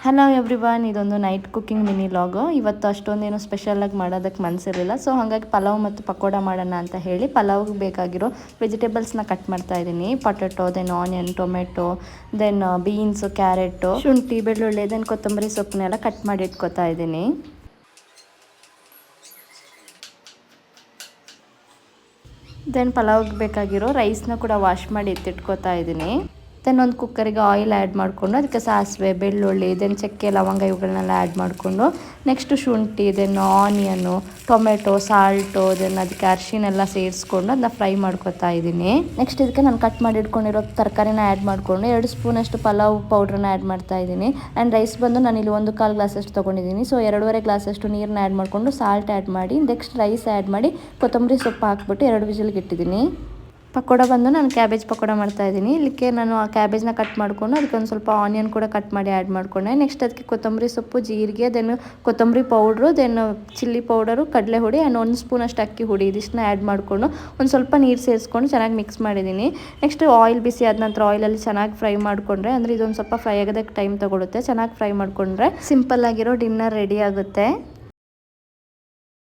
Hello everyone, ಇದೊಂದು night cooking mini ಲಾಗು. ಇವತ್ತು ಅಷ್ಟೊಂದೇನು ಸ್ಪೆಷಲಾಗಿ ಮಾಡೋದಕ್ಕೆ ಮನಸ್ಸಿರಲಿಲ್ಲ. ಸೊ ಹಾಗಾಗಿ ಪಲಾವ್ ಮತ್ತು ಪಕೋಡ ಮಾಡೋಣ ಅಂತ ಹೇಳಿ ಪಲಾವ್ಗೆ ಬೇಕಾಗಿರೋ ವೆಜಿಟೇಬಲ್ಸ್ನ ಕಟ್ ಮಾಡ್ತಾ ಇದ್ದೀನಿ. Potato, then onion, tomato, then beans, carrot, ಶುಂಠಿ, ಬೆಳ್ಳುಳ್ಳಿ, ದೆನ್ ಕೊತ್ತಂಬರಿ ಸೊಪ್ಪನ್ನೆಲ್ಲ ಕಟ್ ಮಾಡಿ ಇಟ್ಕೊತಾ ಇದ್ದೀನಿ. ದೆನ್ ಪಲಾವ್ಗೆ ಬೇಕಾಗಿರೋ ರೈಸ್ನ ಕೂಡ ವಾಶ್ ಮಾಡಿ ಎತ್ತಿಟ್ಕೊತಾ ಇದ್ದೀನಿ. ದೆನ್ ಒಂದು ಕುಕ್ಕರಿಗೆ ಆಯಿಲ್ ಆ್ಯಡ್ ಮಾಡಿಕೊಂಡು ಅದಕ್ಕೆ ಸಾಸಿವೆ, ಬೆಳ್ಳುಳ್ಳಿ, ದೆನ್ ಚಕ್ಕೆ, ಲವಂಗ ಇವುಗಳನ್ನೆಲ್ಲ ಆ್ಯಡ್ ಮಾಡಿಕೊಂಡು ನೆಕ್ಸ್ಟು ಶುಂಠಿ, then onion, tomato, salt, then ಅದಕ್ಕೆ ಅರಿಶಿನೆಲ್ಲ ಸೇರಿಸ್ಕೊಂಡು ಅದನ್ನ ಫ್ರೈ ಮಾಡ್ಕೊತಾ ಇದ್ದೀನಿ. ನೆಕ್ಸ್ಟ್ ಇದಕ್ಕೆ ನಾನು ಕಟ್ ಮಾಡಿ ಇಟ್ಕೊಂಡಿರೋ ತರಕಾರಿನ ಆ್ಯಡ್ ಮಾಡಿಕೊಂಡು 2 ಸ್ಪೂನಷ್ಟು ಪಲಾವ್ ಪೌಡ್ರನ್ನ ಆ್ಯಡ್ ಮಾಡ್ತಾ ಇದ್ದೀನಿ. ಆ್ಯಂಡ್ ರೈಸ್ ಬಂದು ನಾನಿಲ್ಲಿ 1/4 ಗ್ಲಾಸಷ್ಟು ತೊಗೊಂಡಿದ್ದೀನಿ. ಸೊ 2.5 ಗ್ಲಾಸಷ್ಟು ನೀರನ್ನ ಆ್ಯಡ್ ಮಾಡಿಕೊಂಡು ಸಾಲ್ಟ್ ಆ್ಯಡ್ ಮಾಡಿ ನೆಕ್ಸ್ಟ್ ರೈಸ್ ಆ್ಯಡ್ ಮಾಡಿ ಕೊತ್ತಂಬರಿ ಸೊಪ್ಪು ಹಾಕ್ಬಿಟ್ಟು 2 ವಿಸಿಲ್ಗೆ ಇಟ್ಟಿದ್ದೀನಿ. ಪಕೋಡ ಬಂದು ನಾನು ಕ್ಯಾಬೇಜ್ ಪಕೋಡ ಮಾಡ್ತಾಯಿದ್ದೀನಿ. ಇಲ್ಲಿಗೆ ನಾನು ಆ ಕ್ಯಾಬೇಜ್ನ ಕಟ್ ಮಾಡಿಕೊಂಡು ಅದಕ್ಕೆ ಒಂದು ಸ್ವಲ್ಪ ಆನಿಯನ್ ಕೂಡ ಕಟ್ ಮಾಡಿ ಆ್ಯಡ್ ಮಾಡಿಕೊಂಡೆ. ನೆಕ್ಸ್ಟ್ ಅದಕ್ಕೆ ಕೊತ್ತಂಬರಿ ಸೊಪ್ಪು, ಜೀರಿಗೆ, ದೆನ್ ಕೊತ್ತಂಬರಿ ಪೌಡ್ರು, ದೆನ್ ಚಿಲ್ಲಿ ಪೌಡರು, ಕಡಲೆ ಹುಡಿ ಆ್ಯಂಡ್ 1 ಸ್ಪೂನಷ್ಟು ಅಕ್ಕಿ ಹುಡಿ ಇದಿಷ್ಟನ್ನ ಆ್ಯಡ್ ಮಾಡಿಕೊಂಡು ಒಂದು ಸ್ವಲ್ಪ ನೀರು ಸೇರಿಸ್ಕೊಂಡು ಚೆನ್ನಾಗಿ ಮಿಕ್ಸ್ ಮಾಡಿದ್ದೀನಿ. ನೆಕ್ಸ್ಟ್ ಆಯಿಲ್ ಬಿಸಿ ಆದ ನಂತರ ಆಯಿಲಲ್ಲಿ ಚೆನ್ನಾಗಿ ಫ್ರೈ ಮಾಡಿಕೊಂಡ್ರೆ, ಅಂದರೆ ಇದೊಂದು ಸ್ವಲ್ಪ ಫ್ರೈ ಆಗೋದಕ್ಕೆ ಟೈಮ್ ತೊಗೊಳುತ್ತೆ. ಚೆನ್ನಾಗಿ ಫ್ರೈ ಮಾಡಿಕೊಂಡ್ರೆ ಸಿಂಪಲ್ ಆಗಿರೋ ಡಿನ್ನರ್ ರೆಡಿ ಆಗುತ್ತೆ.